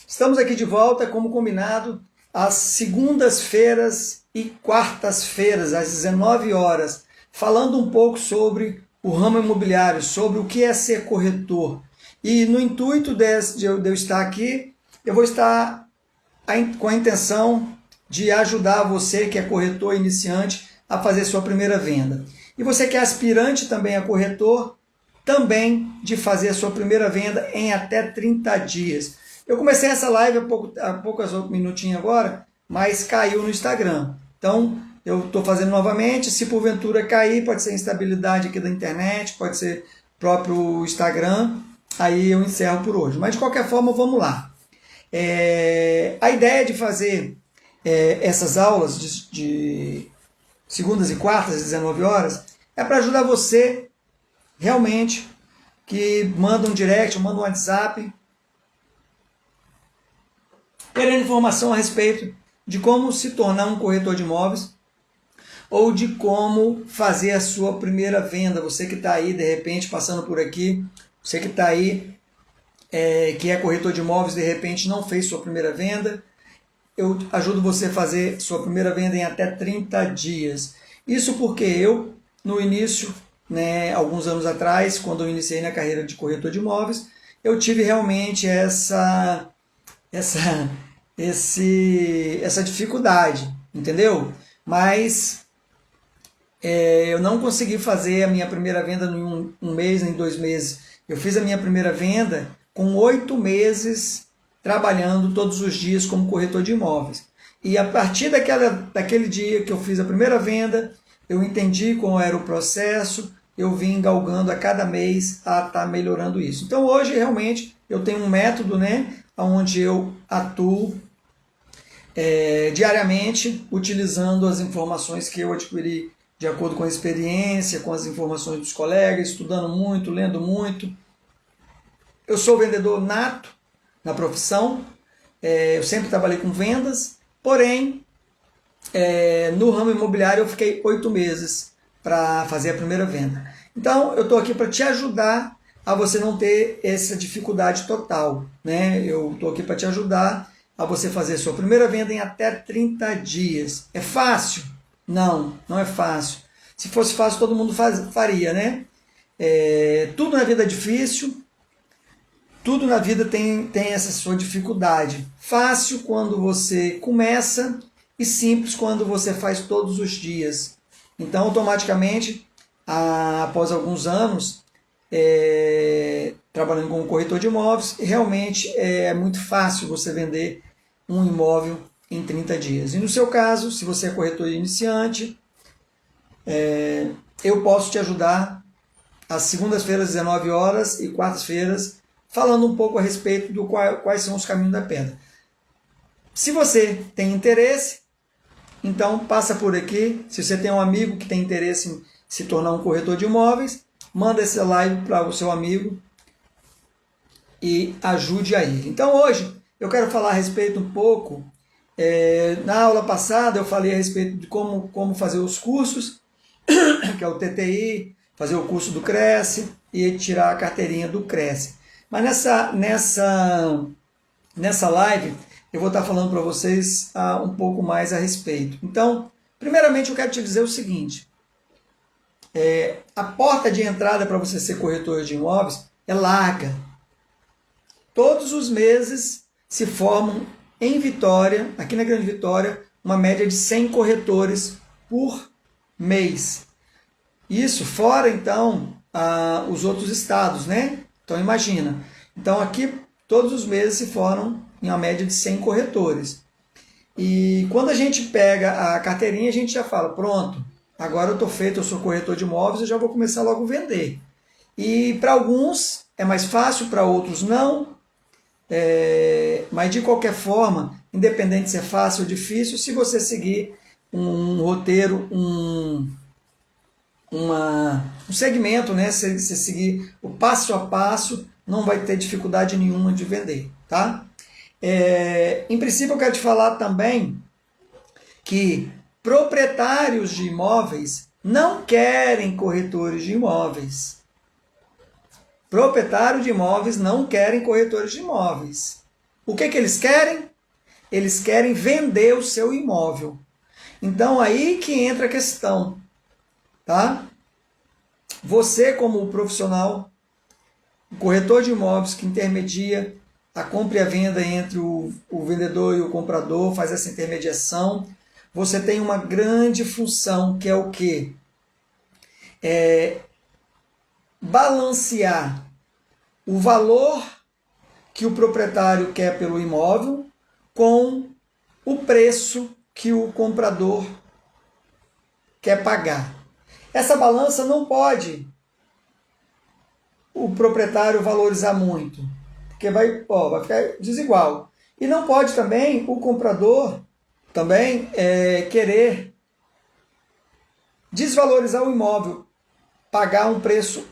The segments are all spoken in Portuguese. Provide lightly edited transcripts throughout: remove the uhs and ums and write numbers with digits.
Estamos aqui de volta, como combinado, às segundas-feiras e quartas-feiras, às 19 horas, falando um pouco sobre o ramo imobiliário, sobre o que é ser corretor. E no intuito de eu estar aqui, eu vou estar com a intenção de ajudar você que é corretor iniciante a fazer sua primeira venda. E você que é aspirante também a corretor, também de fazer a sua primeira venda em até 30 dias. Eu comecei essa live há poucos minutinhos agora, mas caiu no Instagram. Então, eu estou fazendo novamente. Se porventura cair, pode ser instabilidade aqui da internet, pode ser próprio Instagram. Aí eu encerro por hoje. Mas, de qualquer forma, vamos lá. A ideia de fazer essas aulas de segundas e quartas, às 19 horas, é para ajudar você, realmente, que manda um direct, manda um WhatsApp, querendo informação a respeito de como se tornar um corretor de imóveis ou de como fazer a sua primeira venda. Você que está aí, de repente, passando por aqui, você que está aí, que é corretor de imóveis, de repente não fez sua primeira venda, eu ajudo você a fazer sua primeira venda em até 30 dias. Isso porque eu, no início, alguns anos atrás, quando eu iniciei na carreira de corretor de imóveis, eu tive realmente essa dificuldade, entendeu? Mas eu não consegui fazer a minha primeira venda em um mês, nem 2 meses. Eu fiz a minha primeira venda com 8 meses trabalhando todos os dias como corretor de imóveis. E a partir daquele dia que eu fiz a primeira venda, eu entendi qual era o processo, eu vim galgando a cada mês a estar melhorando isso. Então hoje realmente eu tenho um método, onde eu atuo diariamente, utilizando as informações que eu adquiri de acordo com a experiência, com as informações dos colegas, estudando muito, lendo muito. Eu sou vendedor nato na profissão, eu sempre trabalhei com vendas, porém, no ramo imobiliário eu fiquei 8 meses para fazer a primeira venda. Então, eu estou aqui para te ajudar a você não ter essa dificuldade total, Eu estou aqui para te ajudar a você fazer a sua primeira venda em até 30 dias. É fácil? Não, não é fácil. Se fosse fácil, todo mundo faria, tudo na vida é difícil, tudo na vida tem essa sua dificuldade. Fácil quando você começa e simples quando você faz todos os dias. Então, automaticamente, após alguns anos trabalhando como corretor de imóveis, realmente é muito fácil você vender um imóvel em 30 dias. E no seu caso, se você é corretor iniciante, eu posso te ajudar às segundas-feiras, 19 horas, e quartas-feiras, falando um pouco a respeito do quais são os caminhos da pedra. Se você tem interesse, então passa por aqui. Se você tem um amigo que tem interesse em se tornar um corretor de imóveis, manda essa live para o seu amigo e ajude a ele. Então hoje eu quero falar a respeito um pouco, na aula passada eu falei a respeito de como fazer os cursos, que é o TTI, fazer o curso do Cresce e tirar a carteirinha do Cresce. Mas nessa live eu vou estar falando para vocês um pouco mais a respeito. Então, primeiramente eu quero te dizer o seguinte, a porta de entrada para você ser corretor de imóveis é larga. Todos os meses se formam em Vitória, aqui na Grande Vitória, uma média de 100 corretores por mês. Isso fora, então, os outros estados, Então, imagina. Então, aqui, todos os meses se formam em uma média de 100 corretores. E quando a gente pega a carteirinha, a gente já fala, pronto, agora eu estou feito, eu sou corretor de imóveis, eu já vou começar logo a vender. E para alguns é mais fácil, para outros não. Mas de qualquer forma, independente se é fácil ou difícil, se você seguir um roteiro, um segmento, se você seguir o passo a passo, não vai ter dificuldade nenhuma de vender, tá? Em princípio, eu quero te falar também que proprietários de imóveis não querem corretores de imóveis. Proprietários de imóveis não querem corretores de imóveis. O que eles querem? Eles querem vender o seu imóvel. Então aí que entra a questão, tá? Você como profissional, o corretor de imóveis que intermedia a compra e a venda entre o vendedor e o comprador, faz essa intermediação, você tem uma grande função, que é o quê? Balancear o valor que o proprietário quer pelo imóvel com o preço que o comprador quer pagar. Essa balança não pode o proprietário valorizar muito, porque vai ficar desigual. E não pode também o comprador também querer desvalorizar o imóvel, pagar um preço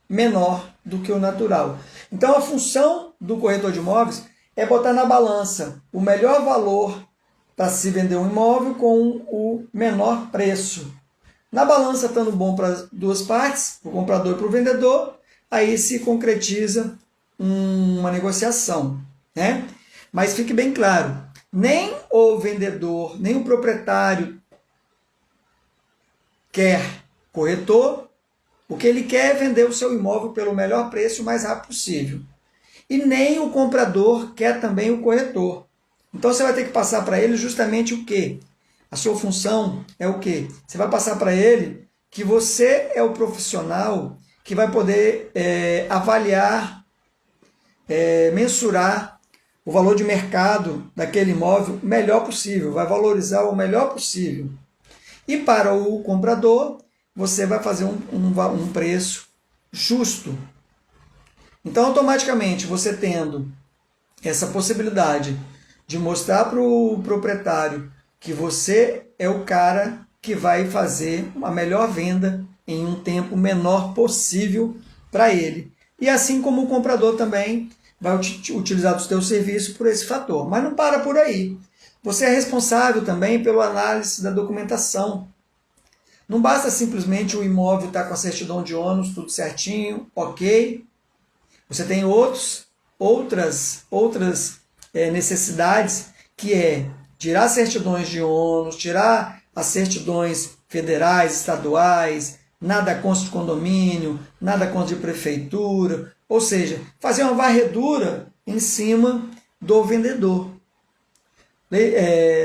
menor do que o natural. Então a função do corretor de imóveis é botar na balança o melhor valor para se vender um imóvel com o menor preço. Na balança estando bom para as duas partes, para o comprador e para o vendedor, aí se concretiza uma negociação, né? Mas fique bem claro, nem o vendedor, nem o proprietário quer corretor. O que ele quer é vender o seu imóvel pelo melhor preço o mais rápido possível. E nem o comprador quer também o corretor. Então você vai ter que passar para ele justamente o quê? A sua função é o quê? Você vai passar para ele que você é o profissional que vai poder avaliar, mensurar o valor de mercado daquele imóvel melhor possível, vai valorizar o melhor possível. E para o comprador, você vai fazer um preço justo. Então, automaticamente, você tendo essa possibilidade de mostrar para o proprietário que você é o cara que vai fazer a melhor venda em um tempo menor possível para ele. E assim como o comprador também vai utilizar o seu serviço por esse fator. Mas não para por aí. Você é responsável também pela análise da documentação. Não basta simplesmente o imóvel estar com a certidão de ônus, tudo certinho, ok. Você tem outras necessidades, que é tirar certidões de ônus, tirar as certidões federais, estaduais, nada consta de condomínio, nada consta de prefeitura, ou seja, fazer uma varredura em cima do vendedor.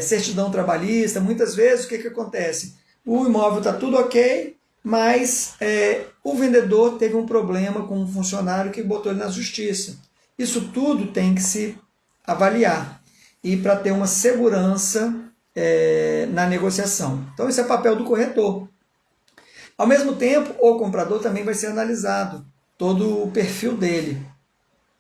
Certidão trabalhista, muitas vezes o que acontece? O imóvel está tudo ok, mas o vendedor teve um problema com um funcionário que botou ele na justiça. Isso tudo tem que se avaliar e para ter uma segurança na negociação. Então, esse é o papel do corretor. Ao mesmo tempo, o comprador também vai ser analisado, todo o perfil dele.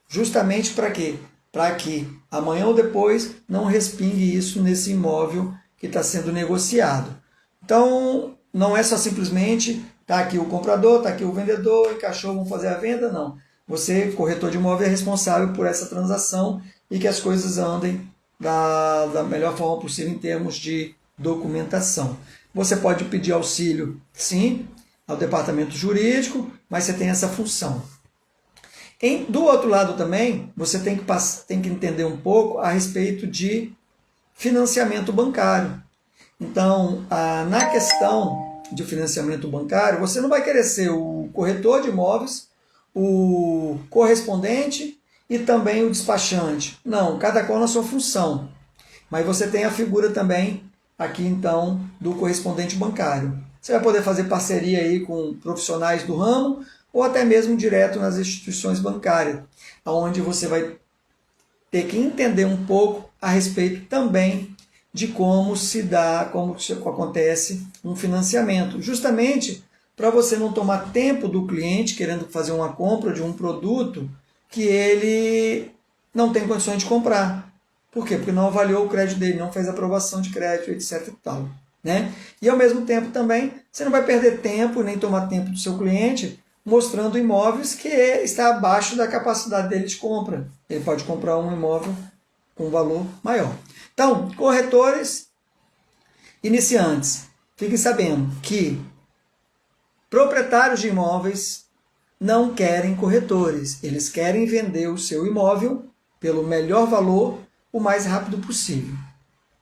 Justamente para quê? Para que amanhã ou depois não respingue isso nesse imóvel que está sendo negociado. Então, não é só simplesmente tá aqui o comprador, tá aqui o vendedor, encaixou, vamos fazer a venda, não. Você, corretor de imóvel, é responsável por essa transação e que as coisas andem da melhor forma possível em termos de documentação. Você pode pedir auxílio, sim, ao departamento jurídico, mas você tem essa função. Do outro lado também, você tem que entender um pouco a respeito de financiamento bancário. Então, na questão de financiamento bancário, você não vai querer ser o corretor de imóveis, o correspondente e também o despachante. Não, cada qual na sua função. Mas você tem a figura também aqui, então, do correspondente bancário. Você vai poder fazer parceria aí com profissionais do ramo ou até mesmo direto nas instituições bancárias, onde você vai ter que entender um pouco a respeito também de como se dá, como acontece um financiamento, justamente para você não tomar tempo do cliente querendo fazer uma compra de um produto que ele não tem condições de comprar. Por quê? Porque não avaliou o crédito dele, não fez aprovação de crédito, etc. e tal, né? E ao mesmo tempo também, você não vai perder tempo, nem tomar tempo do seu cliente mostrando imóveis que está abaixo da capacidade dele de compra. Ele pode comprar um imóvel com valor maior. Então, corretores iniciantes, fiquem sabendo que proprietários de imóveis não querem corretores, eles querem vender o seu imóvel pelo melhor valor o mais rápido possível.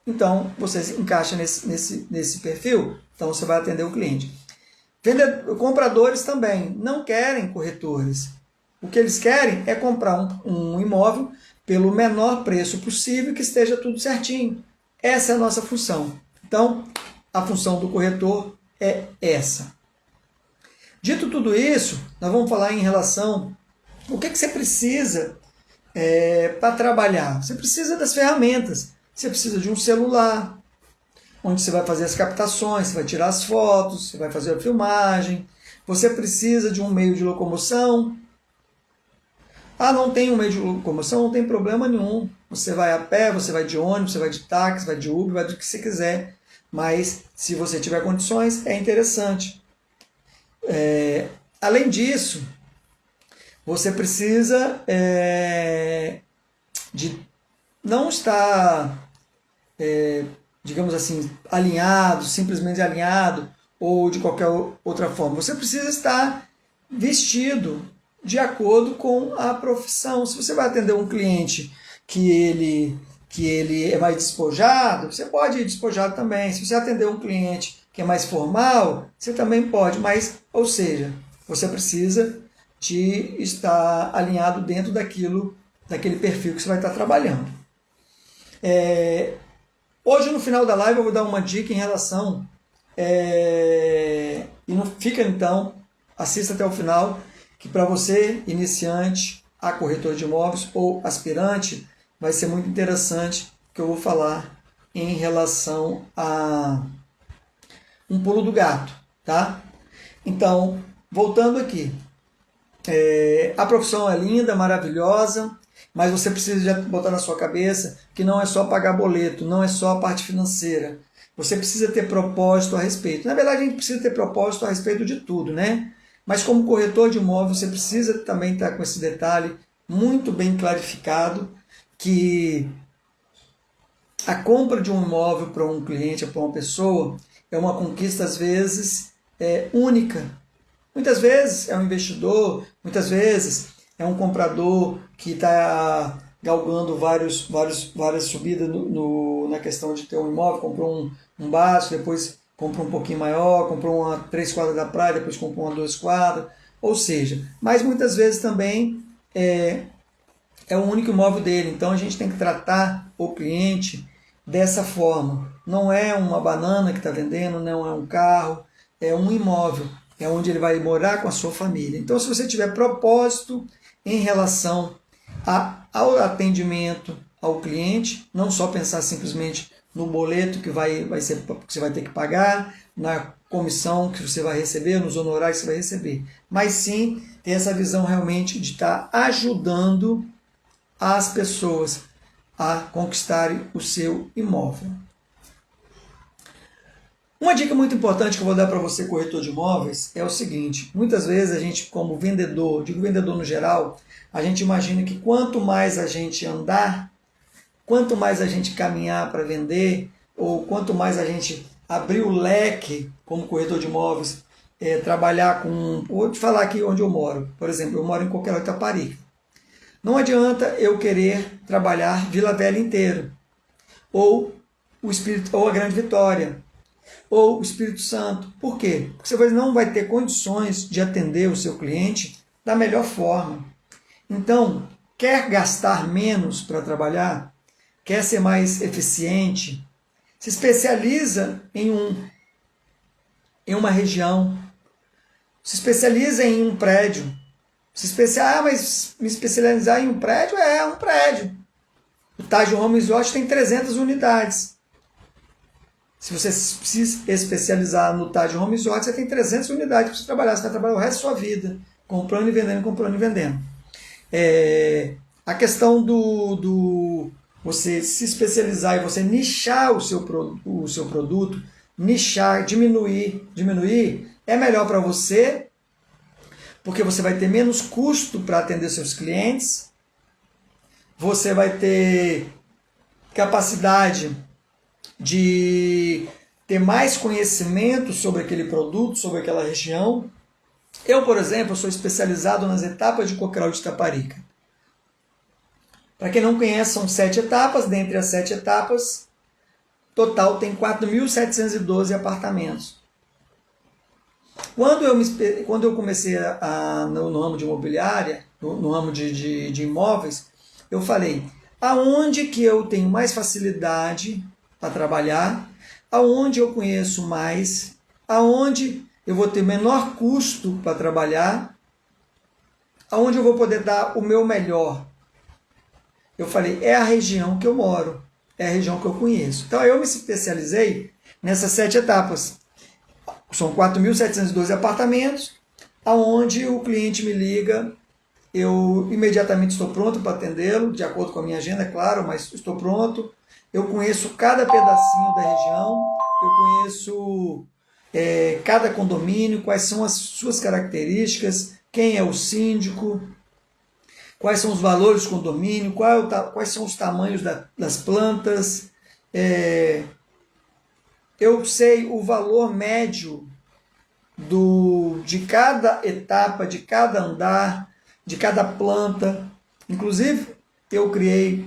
Então, você se encaixa nesse perfil, então você vai atender o cliente. Compradores também não querem corretores. O que eles querem é comprar um imóvel pelo menor preço possível, que esteja tudo certinho. Essa é a nossa função. Então, a função do corretor é essa. Dito tudo isso, nós vamos falar em relação ao que você precisa para trabalhar. Você precisa das ferramentas. Você precisa de um celular, onde você vai fazer as captações, você vai tirar as fotos, você vai fazer a filmagem. Você precisa de um meio de locomoção. Não tem um meio de locomoção? Não tem problema nenhum. Você vai a pé, você vai de ônibus, você vai de táxi, vai de Uber, vai do que você quiser. Mas, se você tiver condições, é interessante. Além disso, você precisa de não estar, digamos assim, alinhado, simplesmente alinhado, ou de qualquer outra forma. Você precisa estar vestido de acordo com a profissão. Se você vai atender um cliente que ele é mais despojado, você pode ir despojado também. Se você atender um cliente que é mais formal, você também pode, mas, ou seja, você precisa de estar alinhado dentro daquele perfil que você vai estar trabalhando. Hoje, no final da live, eu vou dar uma dica em relação, e não fica então, assista até o final, que para você, iniciante, a corretor de imóveis ou aspirante, vai ser muito interessante que eu vou falar em relação a um pulo do gato, tá? Então, voltando aqui, a profissão é linda, maravilhosa, mas você precisa botar na sua cabeça que não é só pagar boleto, não é só a parte financeira. Você precisa ter propósito a respeito. Na verdade, a gente precisa ter propósito a respeito de tudo, né? Mas como corretor de imóvel, você precisa também estar com esse detalhe muito bem clarificado, que a compra de um imóvel para um cliente, para uma pessoa, é uma conquista, às vezes, única. Muitas vezes é um investidor, muitas vezes é um comprador que está galgando várias subidas na questão de ter um imóvel, comprou um básico, depois comprou um pouquinho maior, comprou uma 3 quadras da praia, depois comprou uma 2 quadras, ou seja, mas muitas vezes também é o único imóvel dele, então a gente tem que tratar o cliente dessa forma. Não é uma banana que está vendendo, não é um carro, é um imóvel, é onde ele vai morar com a sua família. Então, se você tiver propósito em relação ao atendimento ao cliente, não só pensar simplesmente no boleto que você vai ter que pagar, na comissão que você vai receber, nos honorários que você vai receber, mas sim ter essa visão realmente de estar ajudando as pessoas a conquistarem o seu imóvel. Uma dica muito importante que eu vou dar para você, corretor de imóveis, é o seguinte: muitas vezes a gente, como vendedor, digo vendedor no geral, a gente imagina que quanto mais a gente andar, quanto mais a gente caminhar para vender, ou quanto mais a gente abrir o leque como corretor de imóveis, trabalhar com... Vou te falar aqui onde eu moro. Por exemplo, eu moro em qualquer Itaparica. Não adianta eu querer trabalhar Vila Velha inteiro, ou a Grande Vitória, ou o Espírito Santo. Por quê? Porque você não vai ter condições de atender o seu cliente da melhor forma. Então, quer gastar menos para trabalhar? Quer ser mais eficiente? Se especializa em uma região. Se especializa em um prédio. Mas me especializar em um prédio é um prédio. O Taj Home Resort tem 300 unidades. Se você se especializar no Taj Home Resort, você tem 300 unidades para você trabalhar. Você vai trabalhar o resto da sua vida, comprando e vendendo, comprando e vendendo. A questão do você se especializar e você nichar o seu produto, nichar, diminuir, é melhor para você, porque você vai ter menos custo para atender seus clientes, você vai ter capacidade de ter mais conhecimento sobre aquele produto, sobre aquela região, Eu, por exemplo, sou especializado nas etapas de Coqueiral de Itaparica. Para quem não conhece, são 7 etapas. Dentre as 7 etapas, total tem 4.712 apartamentos. Quando eu comecei no ramo de imobiliária, no ramo de imóveis, eu falei, aonde que eu tenho mais facilidade para trabalhar, aonde eu conheço mais, aonde eu vou ter menor custo para trabalhar, aonde eu vou poder dar o meu melhor. Eu falei, é a região que eu moro, é a região que eu conheço. Então eu me especializei nessas 7 etapas. São 4.712 apartamentos, aonde o cliente me liga, eu imediatamente estou pronto para atendê-lo, de acordo com a minha agenda, é claro, mas estou pronto. Eu conheço cada pedacinho da região, eu conheço cada condomínio, quais são as suas características, quem é o síndico, quais são os valores do condomínio, quais são os tamanhos das plantas. Eu sei o valor médio de cada etapa, de cada andar, de cada planta. Inclusive, eu criei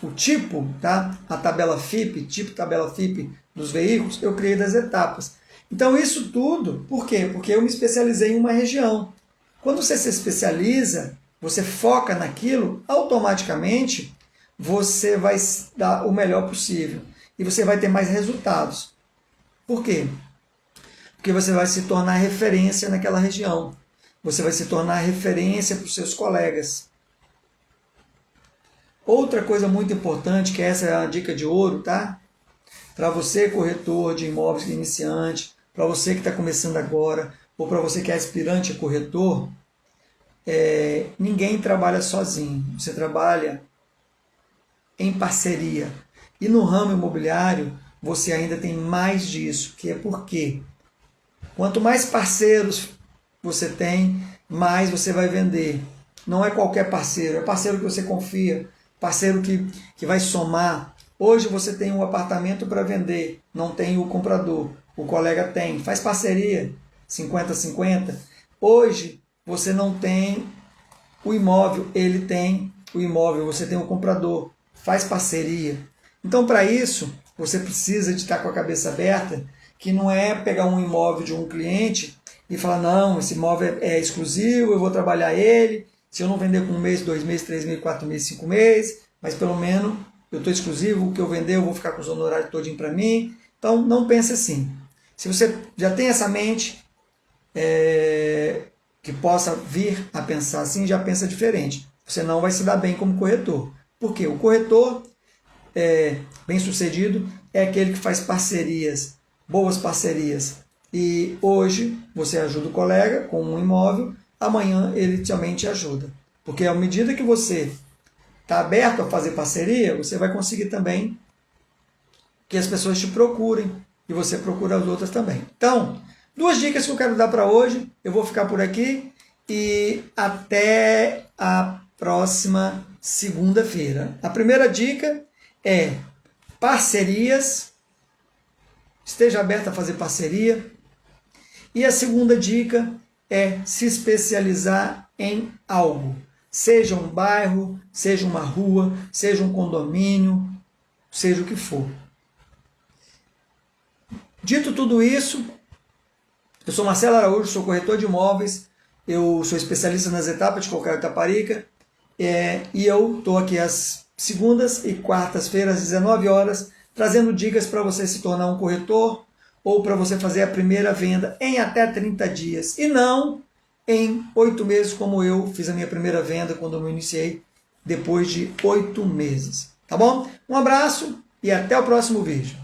o tipo, tá? A tabela FIP, tabela FIP dos veículos, eu criei das etapas. Então, isso tudo, por quê? Porque eu me especializei em uma região. Quando você se especializa, você foca naquilo, automaticamente você vai dar o melhor possível. E você vai ter mais resultados. Por quê? Porque você vai se tornar referência naquela região. Você vai se tornar referência para os seus colegas. Outra coisa muito importante, que essa é a dica de ouro, tá? Para você, corretor de imóveis iniciante, para você que está começando agora, ou para você que é aspirante a corretor, ninguém trabalha sozinho. Você trabalha em parceria. E no ramo imobiliário, você ainda tem mais disso, que é porque quanto mais parceiros você tem, mais você vai vender. Não é qualquer parceiro, é parceiro que você confia, parceiro que vai somar. Hoje você tem um apartamento para vender, não tem o comprador, o colega tem, faz parceria, 50-50. Hoje você não tem o imóvel, ele tem o imóvel, você tem o comprador, faz parceria. Então, para isso, você precisa de estar com a cabeça aberta, que não é pegar um imóvel de um cliente e falar, não, esse imóvel é exclusivo, eu vou trabalhar ele, se eu não vender com 1 mês, 2 meses, 3 meses, 4 meses, 5 meses, mas pelo menos eu estou exclusivo, o que eu vender eu vou ficar com os honorários todinho para mim. Então, não pense assim. Se você já tem essa mente, que possa vir a pensar assim, já pensa diferente. Você não vai se dar bem como corretor. Por quê? O corretor bem sucedido é aquele que faz parcerias, boas parcerias. E hoje você ajuda o colega com um imóvel, amanhã ele também te ajuda. Porque à medida que você está aberto a fazer parceria, você vai conseguir também que as pessoas te procurem e você procura as outras também. Então, 2 dicas que eu quero dar para hoje. Eu vou ficar por aqui e até a próxima segunda-feira. A primeira dica é parcerias. Esteja aberto a fazer parceria. E a segunda dica é se especializar em algo. Seja um bairro, seja uma rua, seja um condomínio, seja o que for. Dito tudo isso, eu sou Marcelo Araújo, sou corretor de imóveis, eu sou especialista nas etapas de Coqueiral de Itaparica, e eu estou aqui às segundas e quartas-feiras, às 19 horas, trazendo dicas para você se tornar um corretor ou para você fazer a primeira venda em até 30 dias e não em 8 meses, como eu fiz a minha primeira venda quando eu me iniciei, depois de 8 meses. Tá bom? Um abraço e até o próximo vídeo.